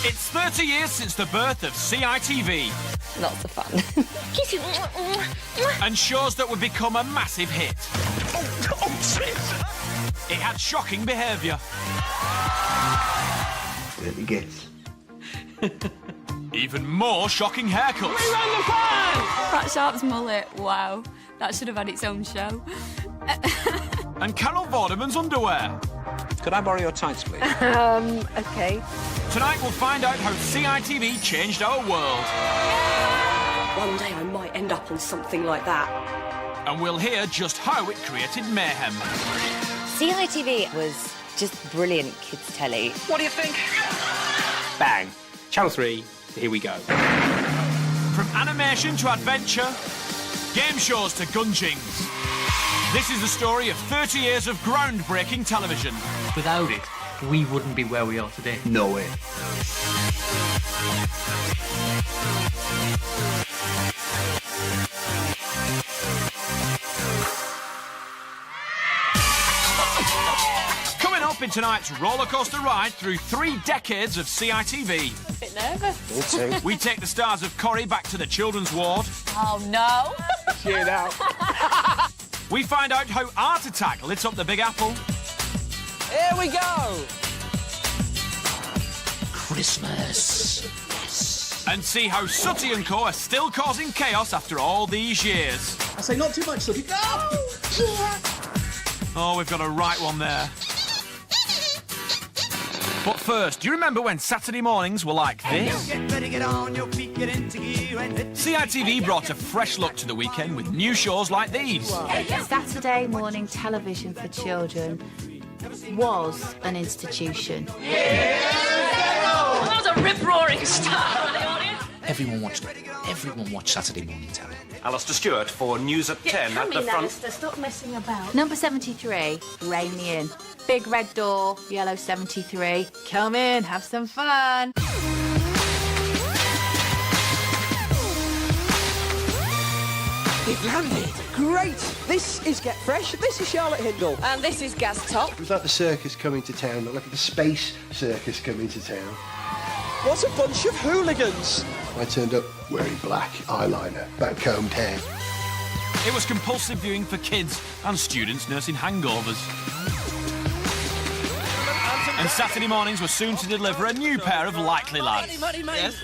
It's 30 years since the birth of CITV. Lots of fun. Kiss you. And shows that would become a massive hit. Oh, shit! It had shocking behaviour. Dirty gets. Even more shocking haircuts. Pat Sharp's mullet, wow. That should have had its own show. And Carol Vorderman's underwear. Could I borrow your tights, please? Okay. Tonight we'll find out how CITV changed our world. One day I might end up on something like that. And we'll hear just how it created mayhem. CITV was just brilliant kids' telly. What do you think? Bang. Channel 3, here we go. From animation to adventure, game shows to gunjings. This is the story of 30 years of groundbreaking television. Without it, we wouldn't be where we are today. No way. Coming up in tonight's rollercoaster ride through 3 decades of CITV. A bit nervous. Me too. We take the stars of Corrie back to the children's ward. Oh, no. Cheer out. We find out how Art Attack lit up the Big Apple. Here we go. Christmas. Yes. And see how Sooty & Co are still causing chaos after all these years. I say not too much, Sooty. Oh, we've got a right one there. But first, do you remember when Saturday mornings were like this? CITV brought a fresh look to the weekend with new shows like these. Saturday morning television for children was an institution. That was a rip-roaring start for the audience. Everyone watched it. Everyone watched Saturday morning telly. Alistair Stewart for News at 10 at the front. Stop messing about. Number 73, rein me in. Big red door, yellow 73. Come in, have some fun. It landed. Great. This is Get Fresh. This is Charlotte Hindle. And this is Gas Top. It was like the circus coming to town, not like the space circus coming to town. What a bunch of hooligans. I turned up wearing black eyeliner, back combed hair. It was compulsive viewing for kids and students nursing hangovers. And Saturday mornings were soon to deliver a new pair of likely lads. Yes.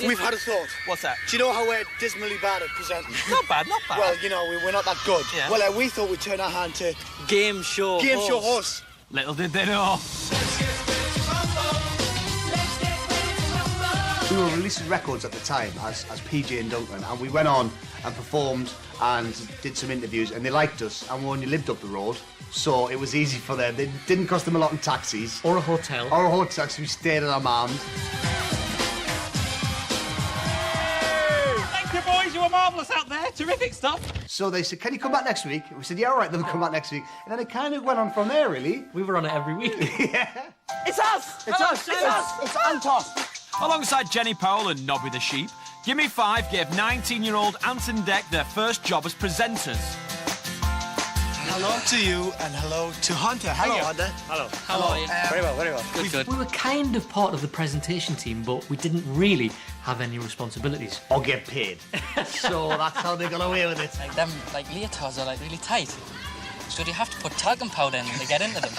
We've had a thought. What's that? Do you know how we're dismally bad at presenting? Not bad, not bad. Well, you know, we're not that good. Yeah. Well, we thought we'd turn our hand to Game show hosts. Little did they know. We were releasing records at the time as PJ and Duncan, and we went on and performed and did some interviews, and they liked us, and we only lived up the road, so it was easy for them. It didn't cost them a lot in taxis. Or a hotel. Or a hotel, so we stayed at our mum's. Thank you, boys. You were marvellous out there. Terrific stuff. So they said, can you come back next week? And we said, yeah, all right, then we'll come back next week. And then it kind of went on from there, really. We were on it every week. Yeah. It's us. It's us. It's us. It's Antos. Alongside Jenny Powell and Nobby the Sheep, Gimme 5 gave 19-year-old Anton Deck their first job as presenters. Hello to you and hello to Hunter. Hello, Hunter. Hello. How are you? Very well, very well. We were kind of part of the presentation team, but we didn't really have any responsibilities. Or get paid. So that's how they got away with it. Like them, leotards are really tight. So you have to put talcum powder in to get into them.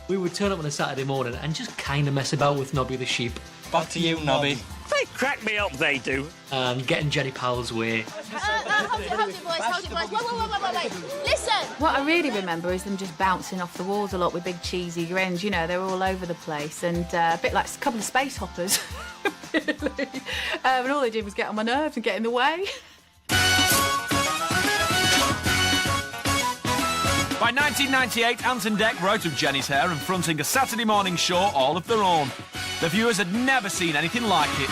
We would turn up on a Saturday morning and just kind of mess about with Nobby the Sheep. Back to you, Nobby. They crack me up, they do. And getting Jenny Powell's way. Hold it, boys. Wait. Listen. What I really remember is them just bouncing off the walls a lot with big cheesy grins. You know, they were all over the place, and a bit like a couple of space hoppers, really. And all they did was get on my nerves and get in the way. By 1998, Anton Deck were out of Jenny's hair and fronting a Saturday morning show all of their own. The viewers had never seen anything like it.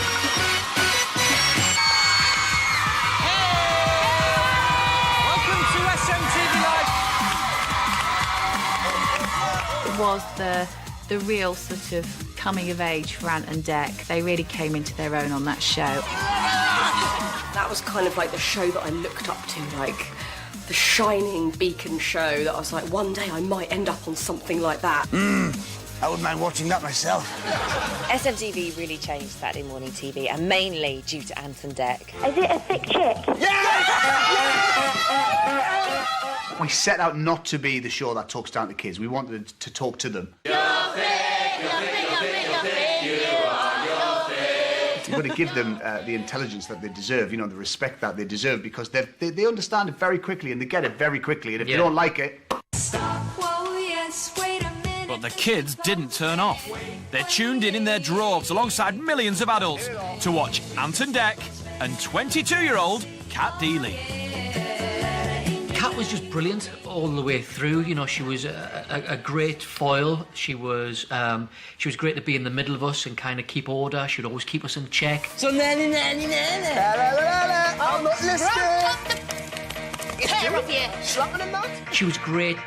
Welcome to SMTV Live. It was the real sort of coming of age for Ant and Deck. They really came into their own on that show. That was kind of like the show that I looked up to, like the shining beacon show that I was like, one day I might end up on something like that. I wouldn't mind watching that myself. SMTV really changed Saturday morning TV, and mainly due to Anton Deck. Is it a thick chick? We set out not to be the show that talks down to kids. We wanted to talk to them. You've got to give them the intelligence that they deserve, you know, the respect that they deserve, because they understand it very quickly and they get it very quickly, and if you don't like it... But the kids didn't turn off. They tuned in their droves alongside millions of adults to watch Anton Deck and 22-year-old Kat Deely. Kat was just brilliant all the way through. You know, she was a great foil. She was great to be in the middle of us and kind of keep order. She'd always keep us in check. So nanny. I'm not listening. Get hair off here. Slapping him that? She was great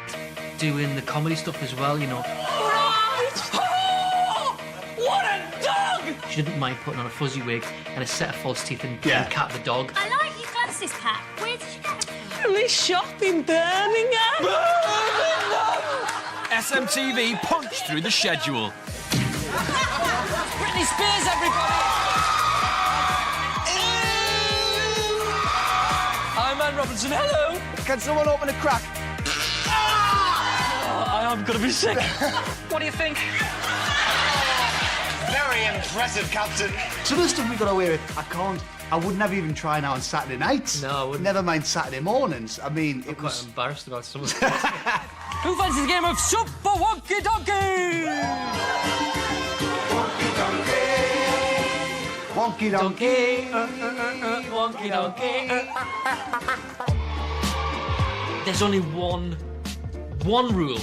doing the comedy stuff as well, you know. Right! Oh, what a dog! She didn't mind putting on a fuzzy wig and a set of false teeth and Kat the dog. I like your glasses, Kat. Where did you get them from? Really shop in Birmingham. SMTV punched through the schedule. Britney Spears, everybody! I'm Anne Robinson, hello! Can someone open a crack? I am gonna be sick. What do you think? Very impressive, Captain. Some of the stuff we got away with, I would never even try now on Saturday nights. No, I wouldn't. Never mind Saturday mornings. I mean, I'm quite embarrassed about some of it. Who fancies the game of Super Wonky Donkey? Wonky donkey. Wonky Donkey. There's only one rule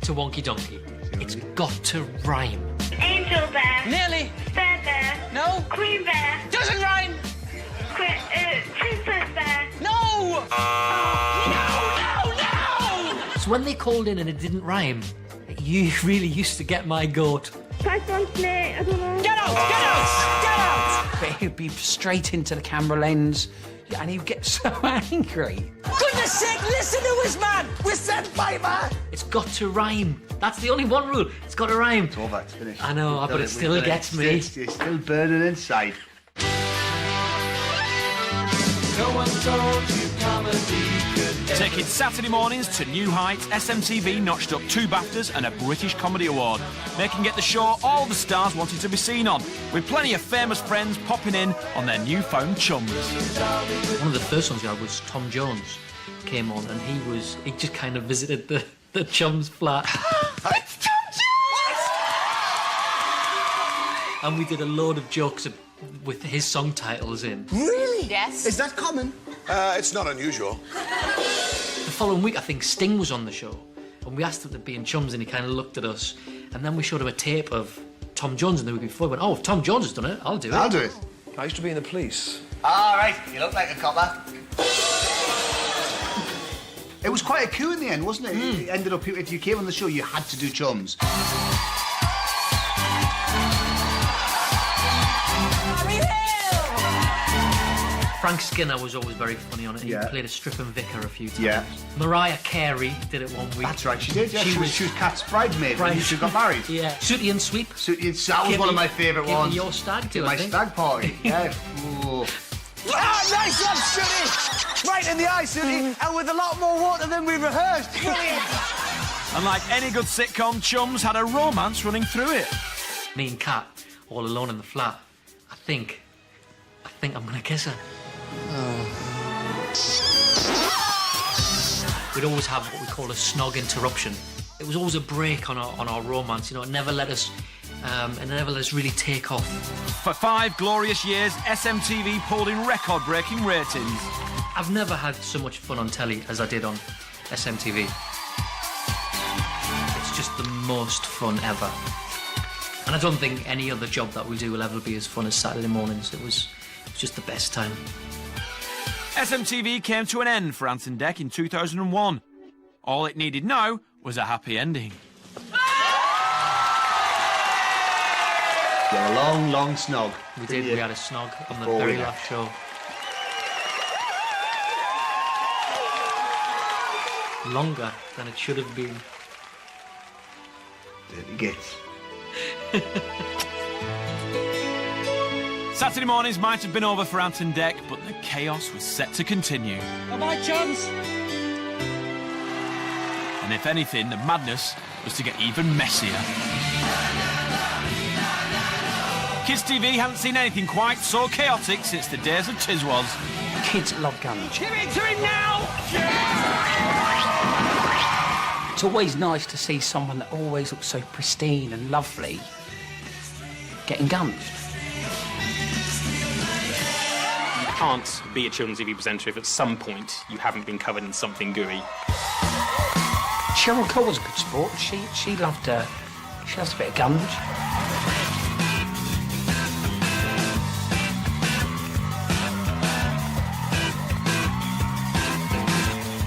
to Wonky Donkey. It's got to rhyme. Angel bear. Nearly. Bear bear. No. Queen bear. Doesn't rhyme. Princess bear. No. No. So when they called in and it didn't rhyme, you really used to get my goat. Python snake. I don't know. Get out! Get out! Get out! But he'd be straight into the camera lens, and he'd get so angry. Goodness sake, listen to us, man! We're sandpaper! It's got to rhyme. That's the only one rule. It's got to rhyme. It's over, it's finished. I know, but it still gets me. It's still burning inside. No one told you comedy could Taking Saturday mornings to new heights, SMTV notched up 2 BAFTAs and a British Comedy Award, making it the show all the stars wanted to be seen on, with plenty of famous friends popping in on their newfound chums. One of the first ones we had was Tom Jones came on, and he just kind of visited the chums flat. It's Tom Jones! And we did a load of jokes with his song titles in. Really? Yes. Is that common? It's not unusual. The following week, I think Sting was on the show, and we asked him to be in chums, and he kind of looked at us, and then we showed him a tape of Tom Jones, and the week before he went, "Oh, if Tom Jones has done it, I'll do it." I'll do it. I used to be in the police. All right, you look like a copper. It was quite a coup in the end, wasn't it? It ended up, if you came on the show, you had to do chums. Frank Skinner was always very funny on it. He played a stripping vicar a few times. Yeah. Mariah Carey did it one week. That's right, she did. Yeah, she was Kat's bridesmaid Right. when she got married. Yeah. Sooty and Sweep. That was one of my favourite ones. Your stag too, My I think. stag party. Yeah. Ooh. Ah, nice one, Sooty! Right in the eye, Sooty, and with a lot more water than we rehearsed. Brilliant! And like any good sitcom, chums had a romance running through it. Me and Kat, all alone in the flat. I think I'm gonna kiss her. We'd always have what we call a snog interruption. It was always a break on our romance. You know, it never let us really take off. For 5 glorious years, SMTV pulled in record-breaking ratings. I've never had so much fun on telly as I did on SMTV. It's just the most fun ever. And I don't think any other job that we do will ever be as fun as Saturday mornings. It was just the best time. SMTV came to an end for Anton Deck in 2001. All it needed now was a happy ending. Yeah, a long, long snog. We did. We had a snog on the Oh, very yeah. last show. Longer than it should have been. Dirty gits. Saturday mornings might have been over for Ant and Dec, but the chaos was set to continue. My chance. And if anything, the madness was to get even messier. Kids TV hadn't seen anything quite so chaotic since the days of Tiswas. Kids love guns. Give it to him now! It's always nice to see someone that always looks so pristine and lovely getting guns. You can't be a children's TV presenter if at some point you haven't been covered in something gooey. Cheryl Cole was a good sport. She loved a bit of guns.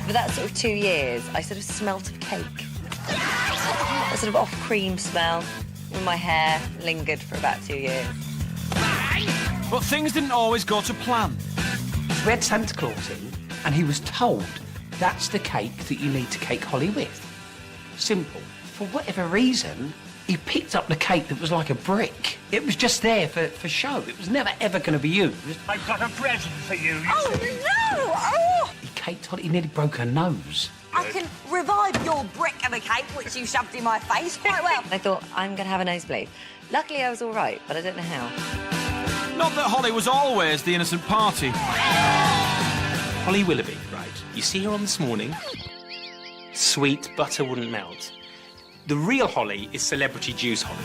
For that sort of 2 years, I sort of smelt of cake. A sort of off-cream smell in my hair lingered for about 2 years. But things didn't always go to plan. We had Santa Claus in, and he was told that's the cake that you need to cake Holly with. Simple. For whatever reason, he picked up the cake that was like a brick. It was just there for show. It was never ever going to be used. I've got a present for you. Oh, no! Oh! He caked Holly. He nearly broke her nose. I can revive your brick of a cake, which you shoved in my face quite well. I thought, I'm going to have a nosebleed. Luckily, I was all right, but I don't know how. Not that Holly was always the innocent party. Holly Willoughby, right? You see her on this morning. Sweet butter wouldn't melt. The real Holly is celebrity juice Holly.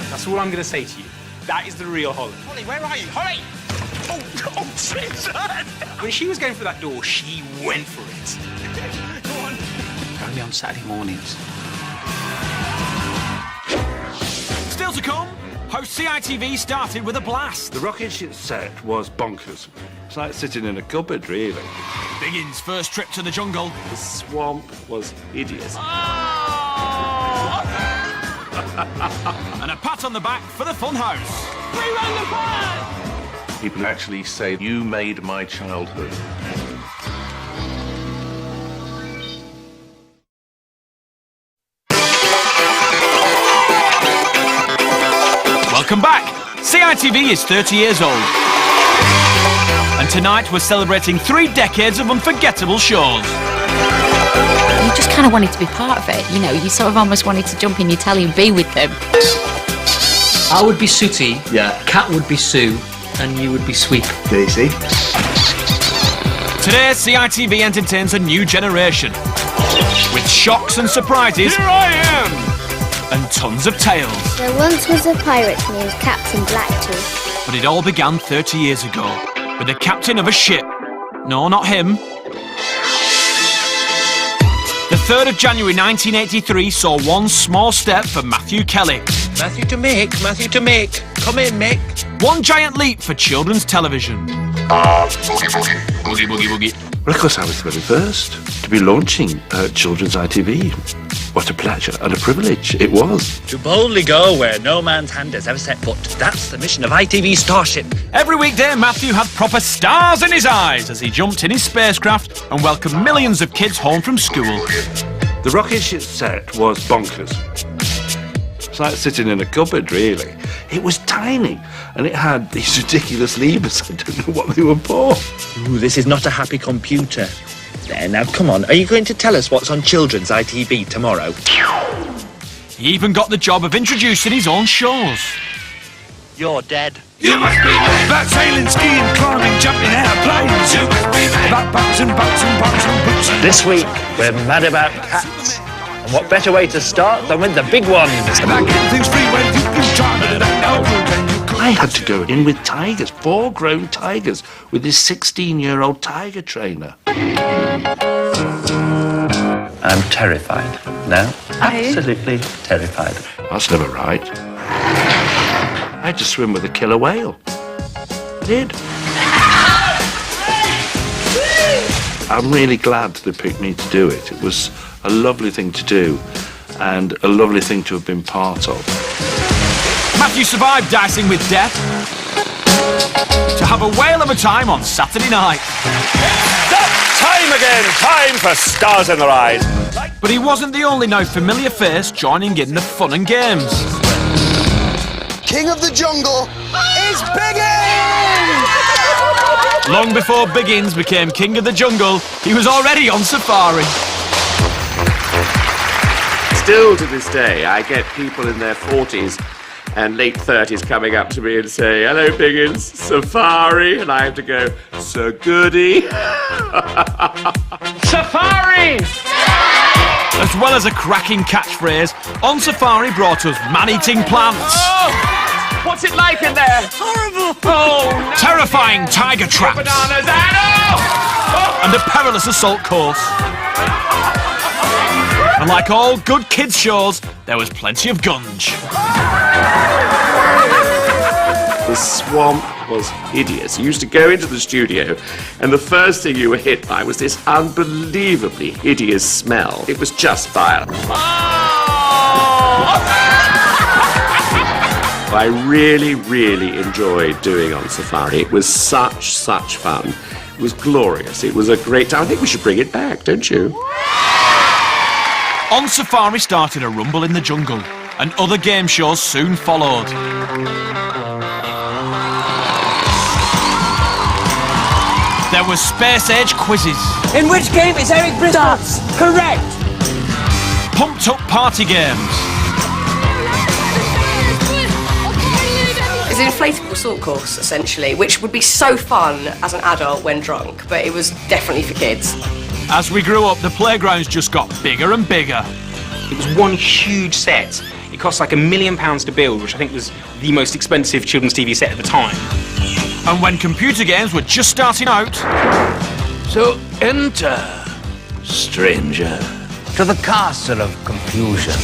That's all I'm going to say to you. That is the real Holly. Holly, where are you? Holly! Oh, Jesus! When she was going for that door, she went for it. Go on. Only on Saturday mornings. Still to come, host CITV started with a blast. The rocket ship set was bonkers. It's like sitting in a cupboard, really. Biggins' first trip to the jungle. The swamp was hideous. And a pat on the back for the funhouse. We run the fire! People actually say, you made my childhood. Welcome back. CITV is 30 years old. And tonight we're celebrating 3 decades of unforgettable shows. You just kind of wanted to be part of it, you know, you sort of almost wanted to jump in your telly and be with them. I would be Sooty, Yeah. Kat would be Sue, and you would be Sweep. Daisy. Today, CITV entertains a new generation. With shocks and surprises. Here I am! And tons of tales. There once was a pirate named Captain Blacktooth. But it all began 30 years ago with the captain of a ship. No, not him. The 3rd of January 1983 saw one small step for Matthew Kelly. Matthew to Mick. Come in, Mick. One giant leap for children's television. Boogie, boogie, boogie. Well, of course, I was the very first to be launching Children's ITV. What a pleasure and a privilege it was. To boldly go where no man's hand has ever set foot. That's the mission of ITV Starship. Every weekday, Matthew had proper stars in his eyes as he jumped in his spacecraft and welcomed millions of kids home from school. The rocket ship set was bonkers. It's like sitting in a cupboard, really. It was tiny, and it had these ridiculous levers. I don't know what they were for. Ooh, this is not a happy computer. There, now come on. Are you going to tell us what's on Children's ITV tomorrow? He even got the job of introducing his own shows. You're dead. You must be mad. About sailing, skiing, climbing, jumping airplanes. You must be mad. About bouncing, bouncing. This week, we're mad about cats. And what better way to start than with the big ones? About getting things free when you can try, but it ain't no good when you could. I had to go in with tigers, 4 grown tigers, with this 16-year-old tiger trainer. I'm terrified now. Absolutely terrified. That's never right. I had to swim with a killer whale. I did. I'm really glad they picked me to do it. It was a lovely thing to do and a lovely thing to have been part of. Matthew survived dicing with death to have a whale of a time on Saturday night. That time again, time for Stars in the Rise. Like But he wasn't the only now familiar face joining in the fun and games. King of the jungle is Biggins! Long before Biggins became King of the Jungle, he was already on safari. Still to this day, I get people in their 40s and late 30s coming up to me and say, "Hello, Biggins, safari," and I have to go, "So goody." Safari! As well as a cracking catchphrase, On Safari brought us man-eating plants. Oh! What's it like in there? Horrible! Oh, no. Terrifying tiger traps. Bananas and... Oh! And a perilous assault course. And like all good kids' shows, there was plenty of gunge. The swamp was hideous. You used to go into the studio, and the first thing you were hit by was this unbelievably hideous smell. It was just vile. I really, really enjoyed doing On Safari. It was such fun. It was glorious. It was a great time. I think we should bring it back, don't you? On Safari started a rumble in the jungle, and other game shows soon followed. There were space-age quizzes. In which game is Eric Bristol? That's correct. Pumped-up party games. It's an inflatable salt course, essentially, which would be so fun as an adult when drunk, but it was definitely for kids. As we grew up, the playgrounds just got bigger and bigger. It was one huge set. It cost like £1 million to build, which I think was the most expensive children's TV set at the time. And when computer games were just starting out... So enter, stranger, to the castle of confusion.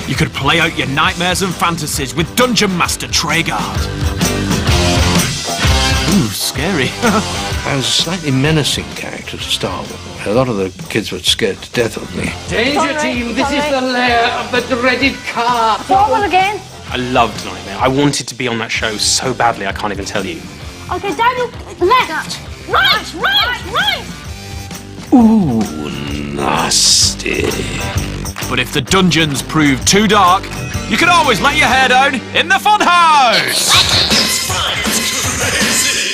You could play out your nightmares and fantasies with Dungeon Master Treguard. Ooh, scary. I was a slightly menacing character to start with. A lot of the kids were scared to death of me. Danger team, this is the lair of the dreaded car. Forward again. I loved Nightmare. I wanted to be on that show so badly, I can't even tell you. Okay, Daniel, left. Right. Ooh, nasty. But if the dungeons proved too dark, you could always let your hair down in the fun house.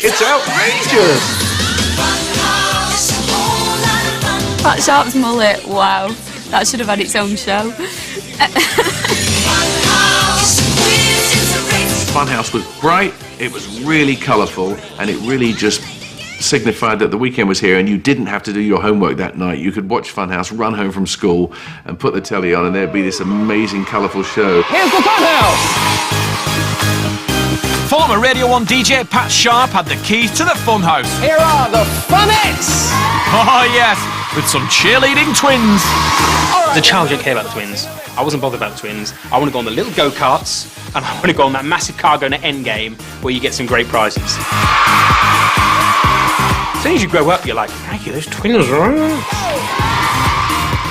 It's outrageous. That Sharp's mullet, wow. That should have had its own show. Funhouse was bright, it was really colourful, and it really just signified that the weekend was here and you didn't have to do your homework that night. You could watch Funhouse, run home from school, and put the telly on, and there'd be this amazing, colourful show. Here's the Funhouse! Former Radio 1 DJ Pat Sharp had the keys to the Funhouse. Here are the Funnettes! Oh yes, with some cheerleading twins. As a child, I didn't care about the twins. I wasn't bothered about the twins. I want to go on the little go-karts, and I want to go on that massive car going to Endgame, where you get some great prizes. As soon as you grow up, you're like, crikey, those twins are on.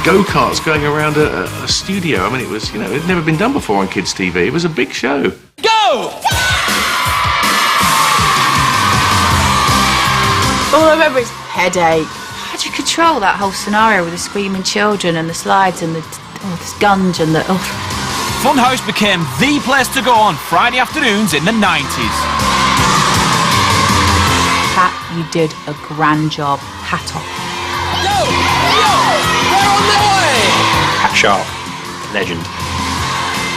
Go-karts going around a studio. I mean, it was, you know, it had never been done before on kids' TV. It was a big show. Go! All I remember is headache. How do you control that whole scenario with the screaming children and the slides and the gunge and the... Funhouse became the place to go on Friday afternoons in the 90s. Pat, you did a grand job. Hat off. Yo! They're on their way! Pat Sharp, legend.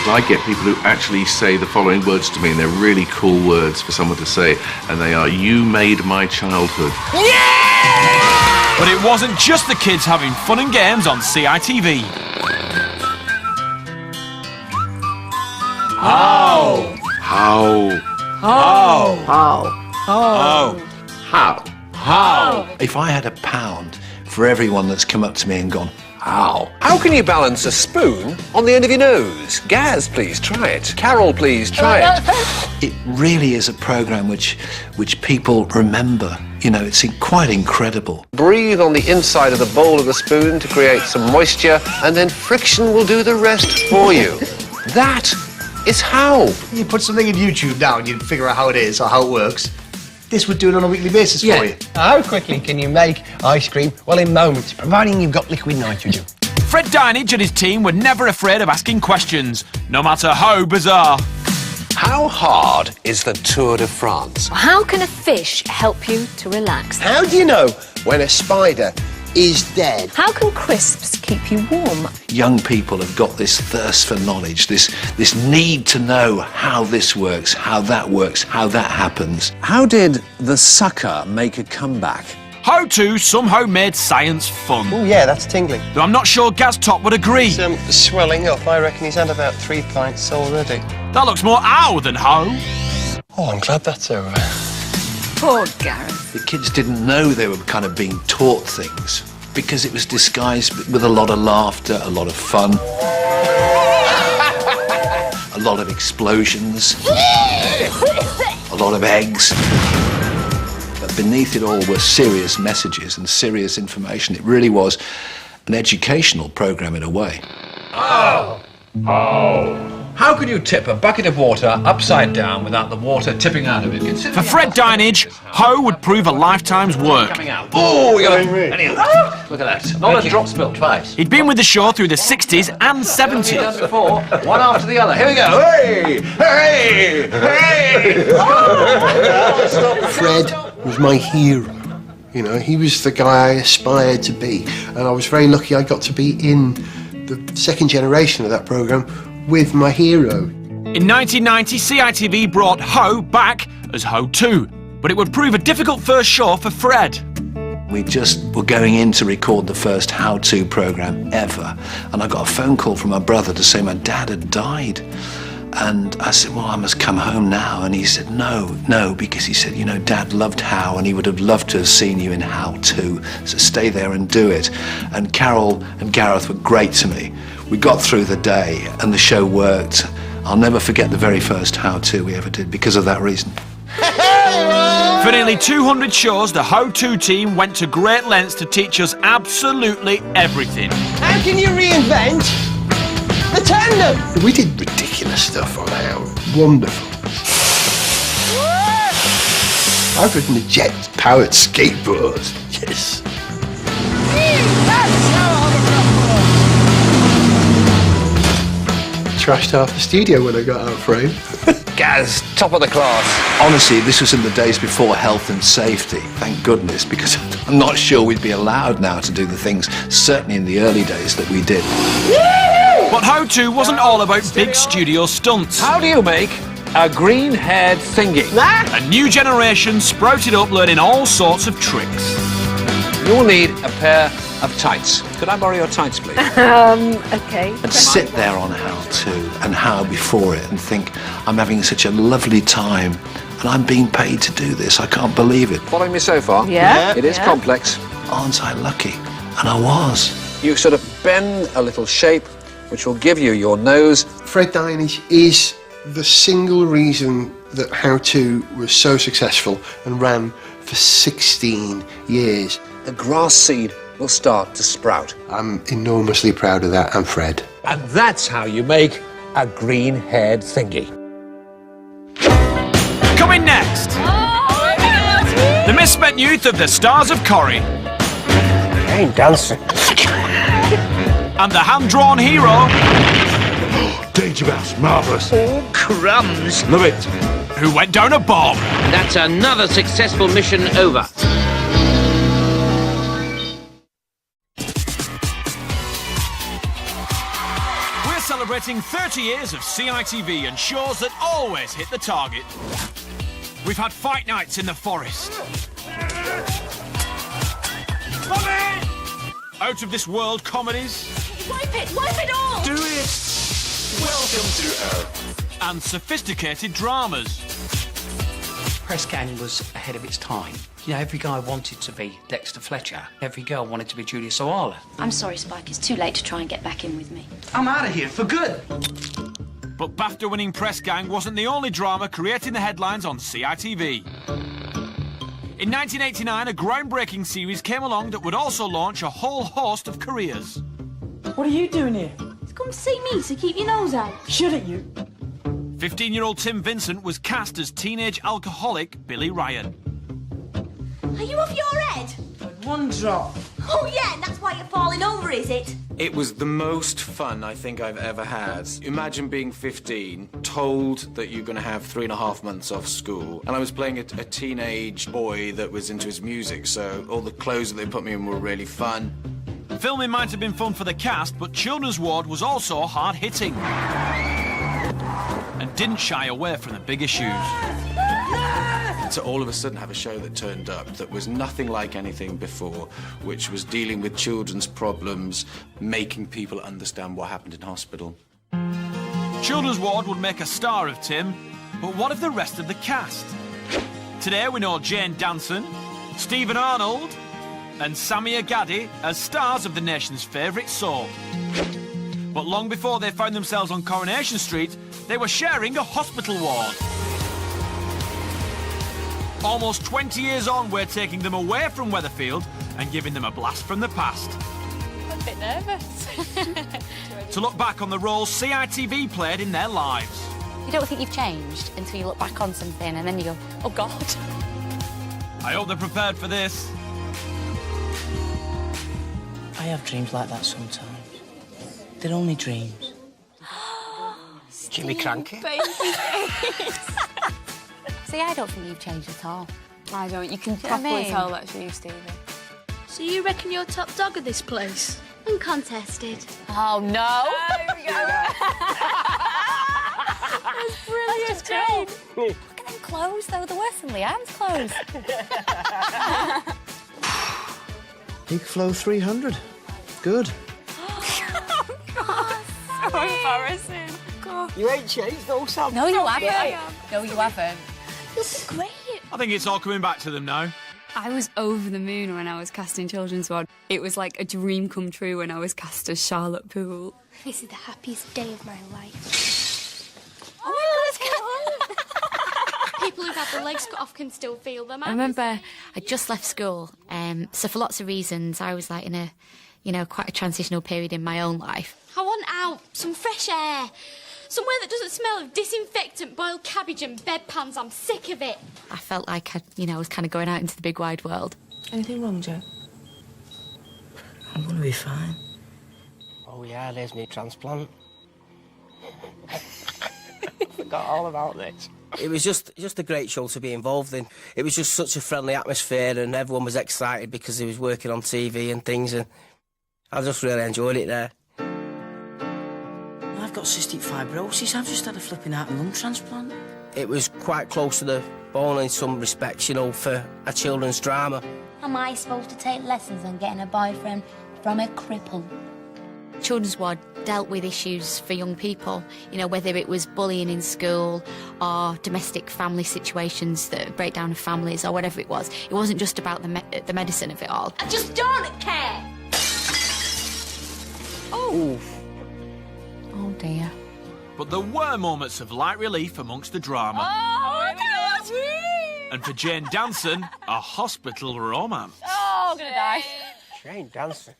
I get people who actually say the following words to me, and they're really cool words for someone to say, and they are, "You made my childhood." Yeah! But it wasn't just the kids having fun and games on CITV. How? If I had £1 for everyone that's come up to me and gone, how? How can you balance a spoon on the end of your nose? Gaz, please try it. Carol, please try it. It really is a programme which people remember. You know, it's quite incredible. Breathe on the inside of the bowl of the spoon to create some moisture, and then friction will do the rest for you. That is how. You put something in YouTube now and you figure out how it is or how it works. This would do it on a weekly basis for you. How quickly can you make ice cream? Well, in moments, providing you've got liquid nitrogen. Fred Dinage and his team were never afraid of asking questions, no matter how bizarre. How hard is the Tour de France? How can a fish help you to relax? How do you know when a spider is dead? How can crisps keep you warm? Young people have got this thirst for knowledge, this need to know how this works, how that happens. How did the sucker make a comeback? How To somehow made science fun. Oh yeah, that's tingling. Though I'm not sure Gaz Top would agree. It's swelling up. I reckon he's had about 3 pints already. That looks more ow than how. Oh, I'm glad that's over. Poor Gareth. The kids didn't know they were kind of being taught things because it was disguised with a lot of laughter, a lot of fun, a lot of explosions, a lot of eggs. But beneath it all were serious messages and serious information. It really was an educational program in a way. How can you tip a bucket of water upside down without the water tipping out of it? For Fred Dinage, How would prove a lifetime's work. Coming out. Oh, we got it. Look at that. Not a drop spilled twice. He'd been with the show through the 60s and 70s. Done before, one after the other. Here we go. Hey! Hey! Hey! Fred was my hero. You know, he was the guy I aspired to be. And I was very lucky I got to be in the second generation of that programme with my hero. In 1990, CITV brought How back as How To, but it would prove a difficult first show for Fred. We just were going in to record the first How To programme ever, and I got a phone call from my brother to say my dad had died. And I said, well, I must come home now. And he said, no, because he said, you know, Dad loved How, and he would have loved to have seen you in How To, so stay there and do it. And Carol and Gareth were great to me. We got through the day, and the show worked. I'll never forget the very first How To we ever did because of that reason. For nearly 200 shows, the How To team went to great lengths to teach us absolutely everything. How can you reinvent the tandem? We did ridiculous stuff on How. Wonderful. I've ridden a jet-powered skateboard. Yes. Trashed half the studio when I got out of frame. Gaz, top of the class. Honestly, this was in the days before health and safety, thank goodness, because I'm not sure we'd be allowed now to do the things, certainly in the early days, that we did. But How To wasn't all about big studio stunts. How do you make a green-haired thingy? A new generation sprouted up learning all sorts of tricks. You'll need a pair of tights. Could I borrow your tights, please? Okay. And sit there on How To and How before it and think, I'm having such a lovely time and I'm being paid to do this. I can't believe it. Following me so far? Yeah. It is complex. Aren't I lucky? And I was. You sort of bend a little shape, which will give you your nose. Fred Dinage is the single reason that How To was so successful and ran for 16 years. The grass seed will start to sprout. I'm enormously proud of that, and Fred. And that's how you make a green-haired thingy. Coming next, the misspent youth of the Stars of Corrie. I ain't dancing. And the hand-drawn hero. Danger Mouse, marvellous. Oh, crumbs. Love it. Who went down a bomb. That's another successful mission over. We're celebrating 30 years of CITV and shows that always hit the target. We've had fight nights in the forest. Out of this world comedies. Wipe it all! Do it! Welcome to Earth. And sophisticated dramas. Press Gang was ahead of its time. You know, every guy wanted to be Dexter Fletcher. Every girl wanted to be Julia Sawalha. I'm sorry, Spike. It's too late to try and get back in with me. I'm out of here for good. But BAFTA-winning Press Gang wasn't the only drama creating the headlines on CITV. In 1989, a groundbreaking series came along that would also launch a whole host of careers. What are you doing here? Come see me, so keep your nose out. Shut it, you. 15-year-old Tim Vincent was cast as teenage alcoholic Billy Ryan. Are you off your head? One drop. Oh, yeah, and that's why you're falling over, is it? It was the most fun I think I've ever had. Imagine being 15, told that you're going to have 3.5 months off school, and I was playing a teenage boy that was into his music, so all the clothes that they put me in were really fun. Filming might have been fun for the cast, but Children's Ward was also hard-hitting and didn't shy away from the big issues. To all of a sudden have a show that turned up that was nothing like anything before, which was dealing with children's problems, making people understand what happened in hospital. Children's Ward would make a star of Tim, but what of the rest of the cast? Today we know Jane Danson, Stephen Arnold and Samia Gaddi as stars of the nation's favourite soap. But long before they found themselves on Coronation Street, they were sharing a hospital ward. Almost 20 years on, we're taking them away from Weatherfield and giving them a blast from the past. I'm a bit nervous. To look back on the roles CITV played in their lives. You don't think you've changed until you look back on something and then you go, oh God. I hope they're prepared for this. I have dreams like that sometimes. They're only dreams. Jimmy Cranky. See, I don't think you've changed at all. I don't. You can Do you know what I properly mean? tell that's you, Stevie. So you reckon you're top dog of this place? Uncontested. Oh, no. There we go. That's brilliant, Jane. Look at them clothes, though. They're worse than Leanne's clothes. Big Flow 300. Good. So embarrassing. God. You ain't changed though, Sam. No, you Yeah, I haven't. No, you haven't. This is great. I think it's all coming back to them now. I was over the moon when I was cast in Children's Ward. It was like a dream come true when I was cast as Charlotte Poole. This is the happiest day of my life. Oh my God, People who've had their legs cut off can still feel them. I remember I just left school, so for lots of reasons, I was like in a, quite a transitional period in my own life. I want out, some fresh air. Somewhere that doesn't smell of disinfectant, boiled cabbage and bedpans. I'm sick of it. I felt like I was kind of going out into the big wide world. Anything wrong, Joe? I'm going to be fine. Oh yeah, there's me transplant. Forgot all about this. It was just a great show to be involved in. It was just such a friendly atmosphere and everyone was excited because he was working on TV and things, and I just really enjoyed it there. I've got cystic fibrosis. I've just had a flipping heart and lung transplant. It was quite close to the bone in some respects, for a children's drama. Am I supposed to take lessons on getting a boyfriend from a cripple? Children's Ward dealt with issues for young people, whether it was bullying in school or domestic family situations, the breakdown of families or whatever it was. It wasn't just about the medicine of it all. I just don't care. Oh. Oh dear. But there were moments of light relief amongst the drama. Oh, my God. And for Jane Danson, a hospital romance. Oh, I'm gonna die. Jane Danson.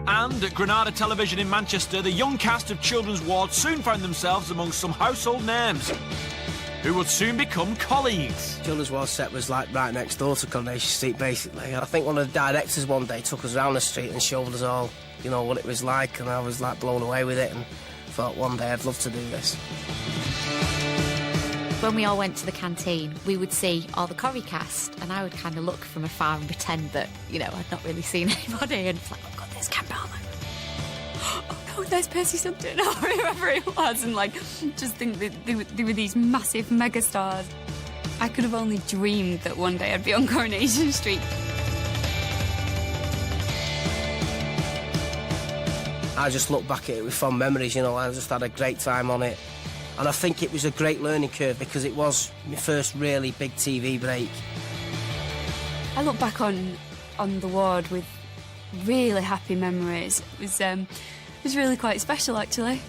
And at Granada Television in Manchester, the young cast of Children's Ward soon found themselves among some household names who would soon become colleagues. Children's Ward set was like right next door to Coronation Street, basically. I think one of the directors one day took us around the street and showed us all, what it was like, and I was like blown away with it and thought one day I'd love to do this. When we all went to the canteen, we would see all the Corrie cast, and I would kind of look from afar and pretend that, I'd not really seen anybody, and it's like, oh God, there's Campbell. Oh no, there's Percy Sumter or whoever it was, and just think that they were these massive megastars. I could have only dreamed that one day I'd be on Coronation Street. I just look back at it with fond memories, I just had a great time on it. And I think it was a great learning curve because it was my first really big TV break. I look back on the ward with really happy memories. It was really quite special, actually.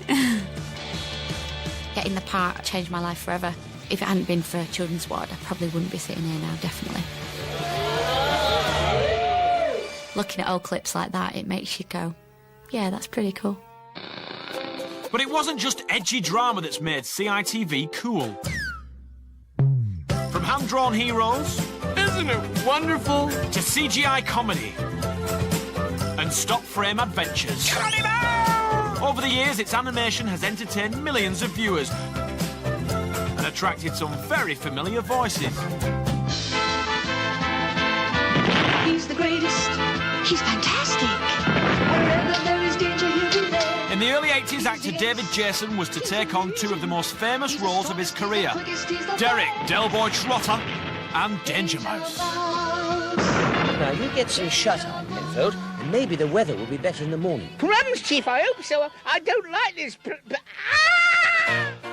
Getting the part changed my life forever. If it hadn't been for Children's Ward, I probably wouldn't be sitting here now, definitely. Looking at old clips like that, it makes you go, yeah, that's pretty cool. But it wasn't just edgy drama that's made CITV cool. From hand-drawn heroes, isn't it wonderful, to CGI comedy, and and stop-frame adventures. Over the years, its animation has entertained millions of viewers and attracted some very familiar voices. He's the greatest. He's fantastic. Wherever there is danger, he'll be there. In the early 80s, actor David Jason was to take on two of the most famous roles of his career, Derek Delboy Trotter and Danger Mouse. Now, you get some shut-eye, Penfold, and maybe the weather will be better in the morning. Crumbs, Chief, I hope so. I don't like this.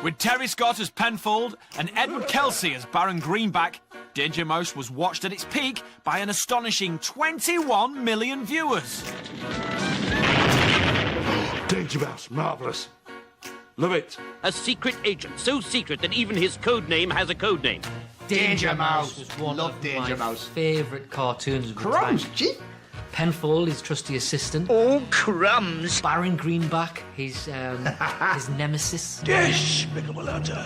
With Terry Scott as Penfold and Edward Kelsey as Baron Greenback, Danger Mouse was watched at its peak by an astonishing 21 million viewers. Danger Mouse, marvellous. Love it. A secret agent, so secret that even his code name has a code name. Danger Mouse was one of my favourite cartoons of the time. Gee. Penfold, his trusty assistant. Oh, crumbs. Baron Greenback, his his nemesis. Despicable utter.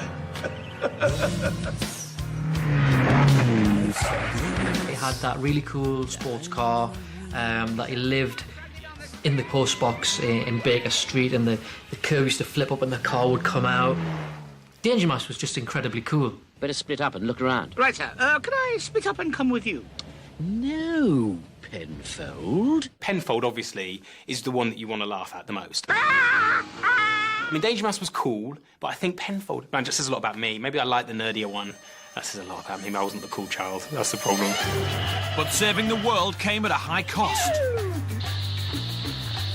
He had that really cool sports car that he lived in the post box in Baker Street, and the curve used to flip up and the car would come out. Danger Mouse was just incredibly cool. Better split up and look around. Right, sir. Can I split up and come with you? No, Penfold. Penfold, obviously, is the one that you want to laugh at the most. I mean, Danger Mouse was cool, but I think Penfold, man, just says a lot about me. Maybe I like the nerdier one. That says a lot about me. I wasn't the cool child. That's the problem. But saving the world came at a high cost.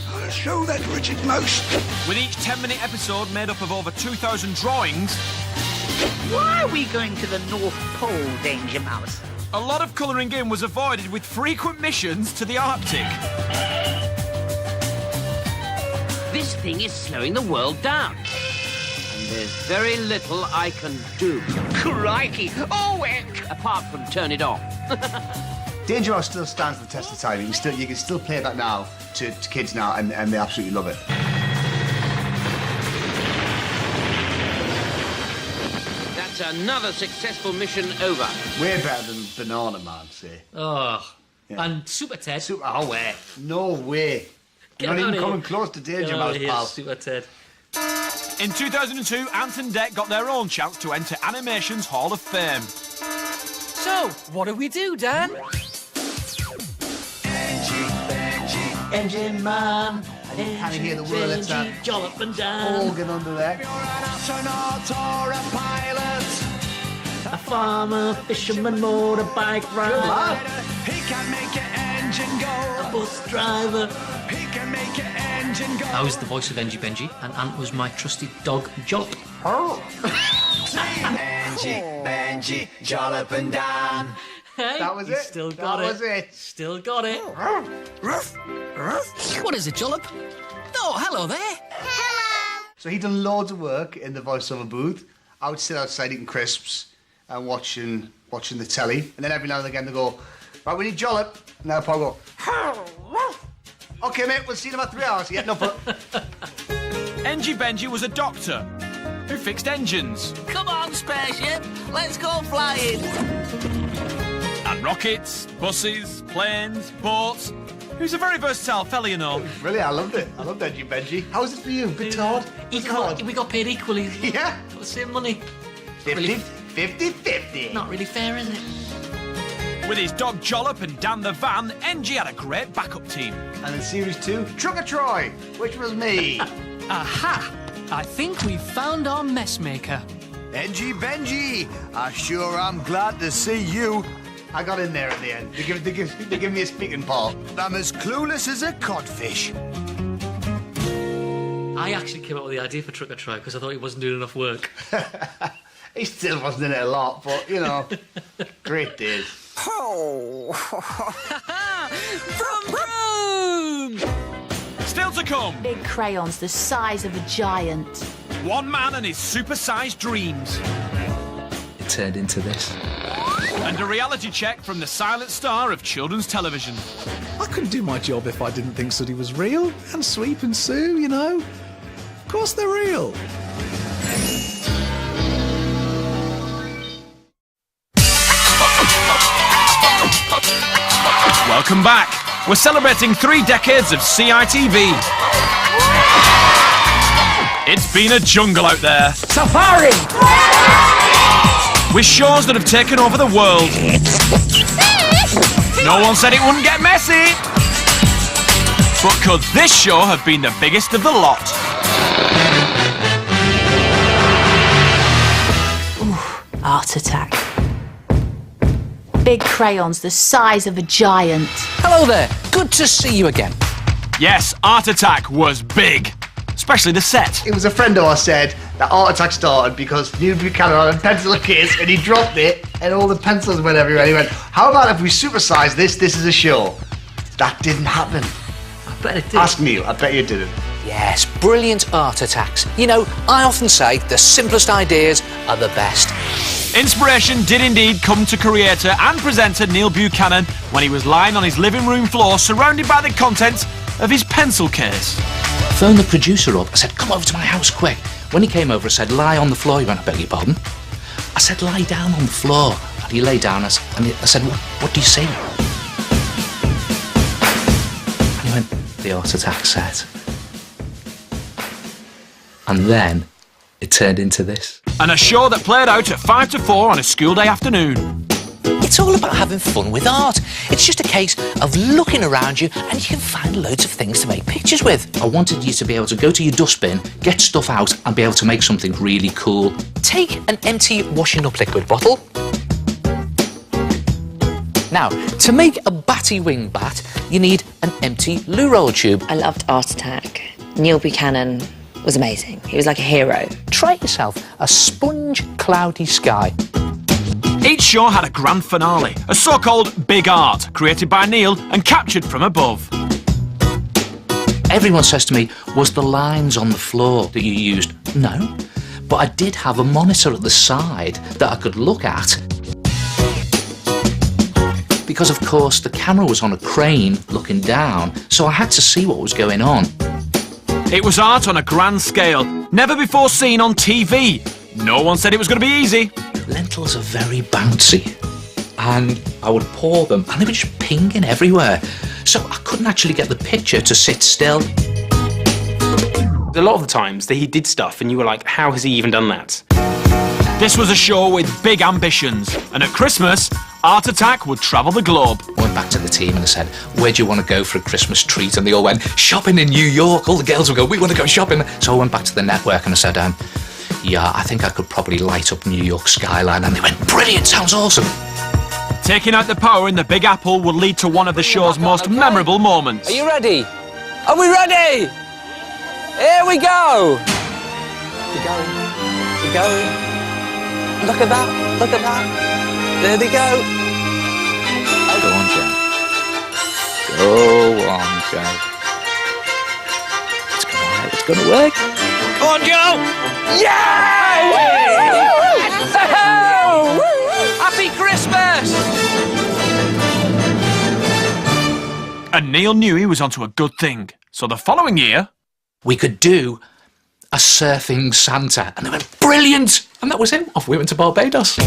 I'll show that Richard Mouse. With each 10-minute episode made up of over 2,000 drawings. Why are we going to the North Pole, Danger Mouse? A lot of colouring in was avoided with frequent missions to the Arctic. This thing is slowing the world down. And there's very little I can do. Crikey! Oh, apart from turn it off. Danger Mouse still stands the test of time. You can still play that now to kids now, and they absolutely love it. That's another successful mission over. Way better than Banana Man, say. Oh. Yeah. And Super Ted. Oh, where? No way. You're not even coming close to Danger Mouse, pal. Super Ted. In 2002, Ant and Dec got their own chance to enter Animation's Hall of Fame. So, what do we do, Dan? Engine Man. Can you hear the word Jollop and Dan. Organ under there. You're an astronaut or a pilot. A farmer, fisherman, motorbike rider. He can make your engine go. A bus driver. He can make your engine go. I was the voice of Engie Benji, and Ant was my trusty dog, Jollop. Engie, Benji, Jollop and Dan. Hey, that was it. Still got it. That was it. Still got it. What is it, Jollop? Oh, hello there. Hello. So he'd done loads of work in the voiceover booth. I would sit outside eating crisps and watching the telly, and then every now and again they go, right, we need Jollop. And I'll probably go, okay, mate, we'll see you in about 3 hours. Yeah, no problem. Engie Benji was a doctor who fixed engines. Come on, spaceship, let's go flying. And rockets, buses, planes, boats. He was a very versatile fella, you know. Really, I loved it. I loved Engie Benji. How was it for you? Bit hard? We got paid equally. Yeah. Got the same money. 50-50. Not really fair, is it? With his dog Jollop and Dan the Van, Engie had a great backup team. And in Series 2, Trucker Troy, which was me. Aha! I think we've found our messmaker. Engie Benji, I sure am glad to see you. I got in there at the end. They give me a speaking part. I'm as clueless as a codfish. I actually came up with the idea for Trucker Troy because I thought he wasn't doing enough work. He still wasn't in it a lot, but, you know, great days. Oh! Vroom, vroom! Still to come. Big crayons the size of a giant. One man and his super-sized dreams. It turned into this. And a reality check from the silent star of children's television. I couldn't do my job if I didn't think Sooty was real. And Sweep and Sue, you know. Of course they're real. Welcome back. we're celebrating 3 decades of CITV. It's been a jungle out there. Safari! With shows that have taken over the world. No one said it wouldn't get messy. But could this show have been the biggest of the lot? Art Attack. Big crayons the size of a giant. Hello there. Good to see you again. Yes, Art Attack was big. Especially the set. It was a friend of ours said that Art Attack started because Neil Buchanan had a pencil case and he dropped it and all the pencils went everywhere. He went, how about if we supersize this? This is a show. That didn't happen. I bet it did. Ask Neil. I bet you didn't. Yes, brilliant art attacks. You know, I often say the simplest ideas are the best. Inspiration did indeed come to creator and presenter Neil Buchanan when he was lying on his living room floor surrounded by the contents of his pencil case. I phoned the producer up. I said, come over to my house quick. When he came over, I said, lie on the floor. He went, I beg your pardon? I said, lie down on the floor. And he lay down and I said, what do you see? And he went, the Art Attack set. And then it turned into this. And a show that played out at 5 to 4 on a school day afternoon. It's all about having fun with art. It's just a case of looking around you and you can find loads of things to make pictures with. I wanted you to be able to go to your dustbin, get stuff out and be able to make something really cool. Take an empty washing up liquid bottle. Now, to make a batty wing bat, you need an empty loo roll tube. I loved Art Attack. Neil Buchanan was amazing. He was like a hero. Try yourself a sponge cloudy sky. Each show had a grand finale, a so-called big art, created by Neil and captured from above. Everyone says to me, was the lines on the floor that you used? No, but I did have a monitor at the side that I could look at. Because of course the camera was on a crane looking down, so I had to see what was going on. It was art on a grand scale, never before seen on TV. No one said it was going to be easy. Lentils are very bouncy, and I would pour them and they were just pinging everywhere, so I couldn't actually get the picture to sit still. A lot of the times that he did stuff and you were like, how has he even done that? This was a show with big ambitions, and at Christmas, Art Attack would travel the globe. I went back to the team and I said, where do you want to go for a Christmas treat? And they all went, shopping in New York. All the girls would go, we want to go shopping. So I went back to the network and I said, yeah, I think I could probably light up New York skyline. And they went, brilliant, sounds awesome. Taking out the power in the Big Apple would lead to one of the show's most memorable moments. Are you ready? Are we ready? Here we go! We're going. We're going. Look at that. Look at that. There they go. Go on, Joe. Go on, Joe. It's gonna work. It's gonna work. Come on, Joe! Yeah! Happy Christmas! And Neil knew he was onto a good thing. So the following year, we could do a surfing Santa. And they went, brilliant! And that was it. Off we went to Barbados.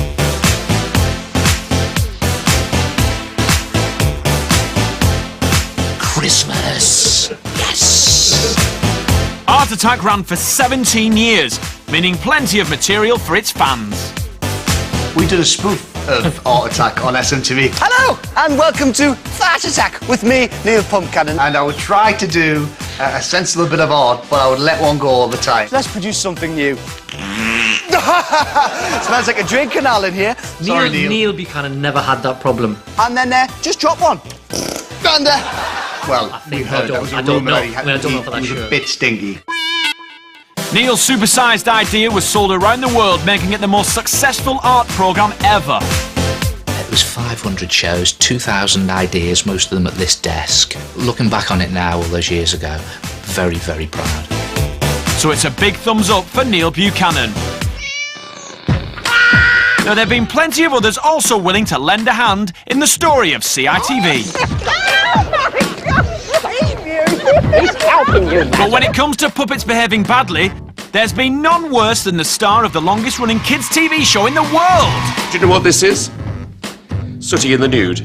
Christmas. Yes! Art Attack ran for 17 years, meaning plenty of material for its fans. We did a spoof of Art Attack on SMTV. Hello, and welcome to Art Attack with me, Neil Pumpkinnon. And I would try to do a sensible bit of art, but I would let one go all the time. Let's produce something new. Smells like a drink canal in here. Sorry, Neil. Neil Buchanan never had that problem. And then just drop one. And well, we heard that was a rumour that he was a bit stingy. Neil's supersized idea was sold around the world, making it the most successful art programme ever. It was 500 shows, 2,000 ideas, most of them at this desk. Looking back on it now, all those years ago, very, very proud. So it's a big thumbs up for Neil Buchanan. Now, there have been plenty of others also willing to lend a hand in the story of CITV. He's helping you. But when it comes to puppets behaving badly, there's been none worse than the star of the longest-running kids' TV show in the world. Do you know what this is? Sooty in the Nude.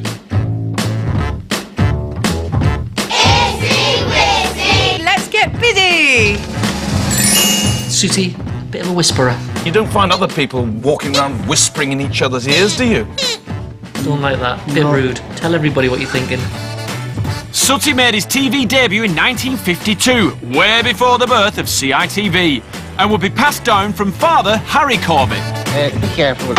Sooty, bit of a whisperer. You don't find other people walking around whispering in each other's ears, do you? Don't like that. Bit rude. Tell everybody what you're thinking. Sooty made his TV debut in 1952, way before the birth of CITV, and would be passed down from father Harry Corbett. Be careful.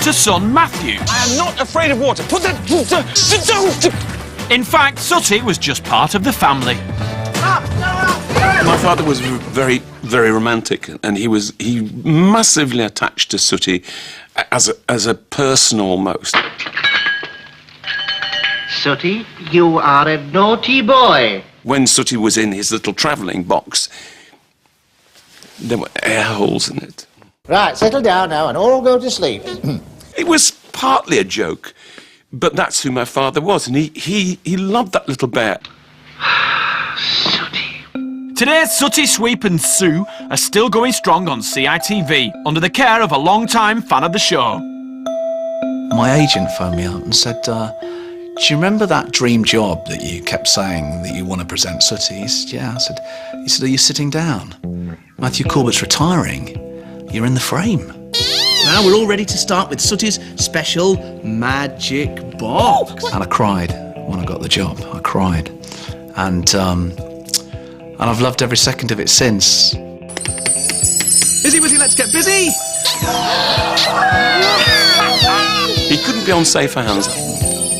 To son Matthew. I am not afraid of water. Put that down. In fact, Sooty was just part of the family. My father was very, very romantic, and he massively attached to Sooty as a person almost. Sooty, you are a naughty boy. When Sooty was in his little travelling box, there were air holes in it. Right, settle down now and all go to sleep. It was partly a joke, but that's who my father was, and he loved that little bear. Today, Sooty, Sweep and Sue are still going strong on CITV under the care of a long-time fan of the show. My agent phoned me up and said, do you remember that dream job that you kept saying that you want to present Sooty? He said, yeah. He said, are you sitting down? Matthew Corbett's retiring. You're in the frame. Now we're all ready to start with Sooty's special magic box. And I cried when I got the job. I cried. And I've loved every second of it since. Busy, let's get busy! He couldn't be on safer hands.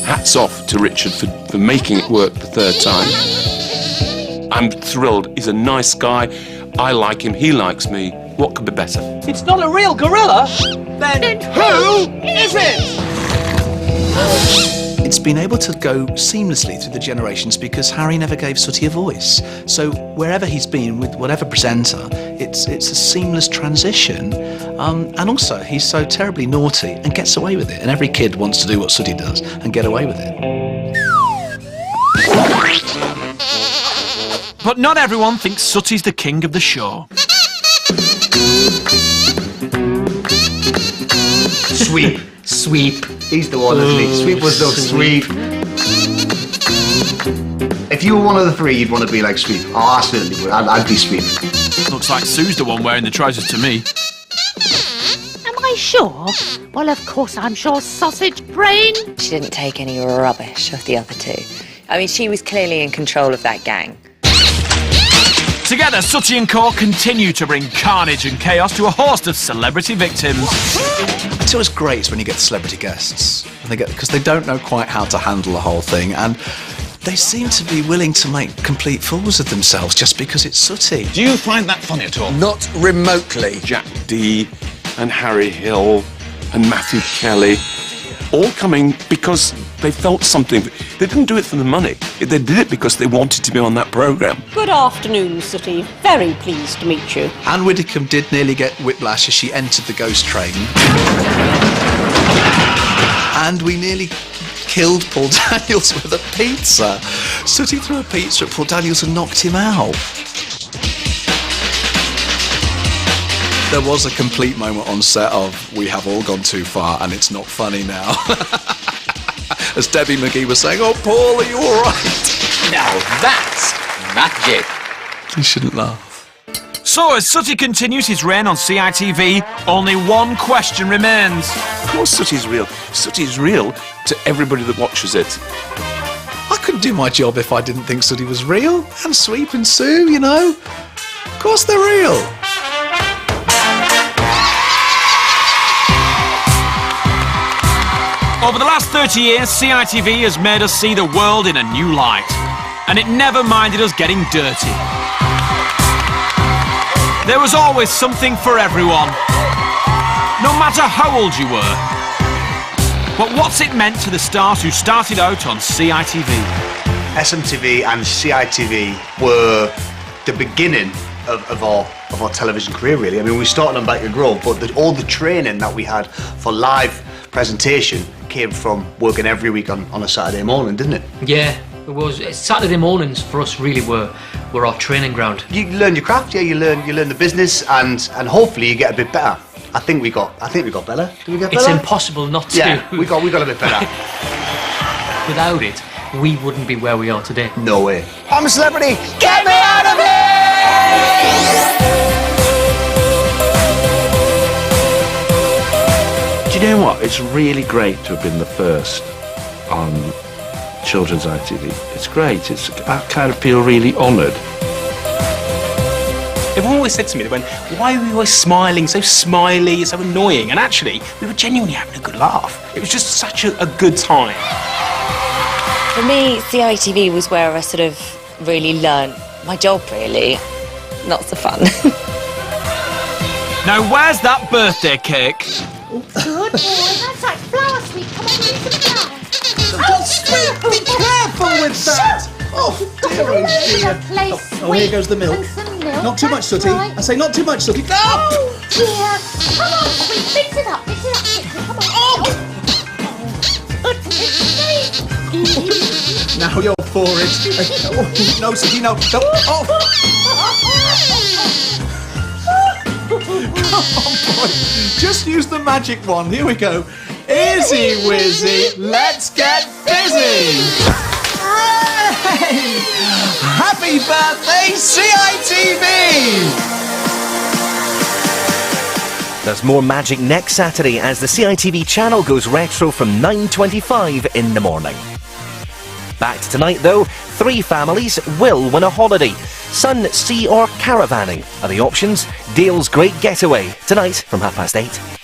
Hats off to Richard for making it work the third time. I'm thrilled. He's a nice guy. I like him. He likes me. What could be better? It's not a real gorilla? Then who is it? It's been able to go seamlessly through the generations because Harry never gave Sooty a voice. So wherever he's been with whatever presenter, it's a seamless transition. And also, he's so terribly naughty and gets away with it. And every kid wants to do what Sooty does and get away with it. But not everyone thinks Sooty's the king of the show. Sweep. He's the one, isn't he? Sweep was the Sweep. If you were one of the three, you'd want to be like Sweep. Oh, I certainly would. I'd be Sweep. Looks like Sue's the one wearing the trousers to me. Am I sure? Well, of course I'm sure, sausage brain. She didn't take any rubbish of the other two. I mean, she was clearly in control of that gang. Together, Sooty and Co continue to bring carnage and chaos to a host of celebrity victims. It's always great when you get celebrity guests, because they don't know quite how to handle the whole thing, and they seem to be willing to make complete fools of themselves just because it's Sooty. Do you find that funny at all? Not remotely. Jack Dee and Harry Hill and Matthew Kelly, all coming because they felt something. They didn't do it for the money. They did it because they wanted to be on that programme. Good afternoon, Sooty. Very pleased to meet you. Anne Widdecombe did nearly get whiplash as she entered the ghost train. And we nearly killed Paul Daniels with a pizza. Sooty threw a pizza at Paul Daniels and knocked him out. There was a complete moment on set of, we have all gone too far and it's not funny now. As Debbie McGee was saying, oh, Paul, are you all right? Now that's magic. You shouldn't laugh. So, as Sooty continues his reign on CITV, only one question remains. Of course Sooty's real. Sooty's real to everybody that watches it. I couldn't do my job if I didn't think Sooty was real. And Sweep and Sue, you know. Of course they're real. Over the last 30 years, CITV has made us see the world in a new light. And it never minded us getting dirty. There was always something for everyone, no matter how old you were. But what's it meant to the stars who started out on CITV? SMTV and CITV were the beginning of our television career, really. I mean, we started on Baker Grove, but all the training that we had for live presentation came from working every week on a Saturday morning, didn't it? Yeah, it was. Saturday mornings for us really were our training ground. You learn your craft, yeah. You learn the business, and hopefully you get a bit better. I think we got better. Did we get better? It's impossible not to. Yeah, we got a bit better. Without it, we wouldn't be where we are today. No way. I'm a celebrity. Get me out of here! Do you know what? It's really great to have been the first on children's ITV. It's great. I kind of feel really honoured. Everyone always said to me, they went, why are we always smiling, so smiley, so annoying? And actually, we were genuinely having a good laugh. It was just such a good time. For me, CITV was where I sort of really learnt my job, really. Not so fun. Now, where's that birthday cake? Good boy, that's like flower sweet. Come on, use the flower. Be careful with that! Oh, dear, oh dear. Oh, here goes the milk. Not too much, Sooty. Right. I say not too much, Sooty. Oh, dear. Come on, sweet, mix it up, quickly. Come on. Now you're for it. Oh, no, Sooty, no. No. Oh. Come on, boy. Just use the magic wand. Here we go. Easy, Wizzy. Let's get busy. Hey! Happy birthday, CITV! There's more magic next Saturday as the CITV channel goes retro from 9:25 in the morning. Back to tonight though, 3 families will win a holiday. Sun, sea or caravanning are the options. Dale's Great Getaway tonight from 8:30.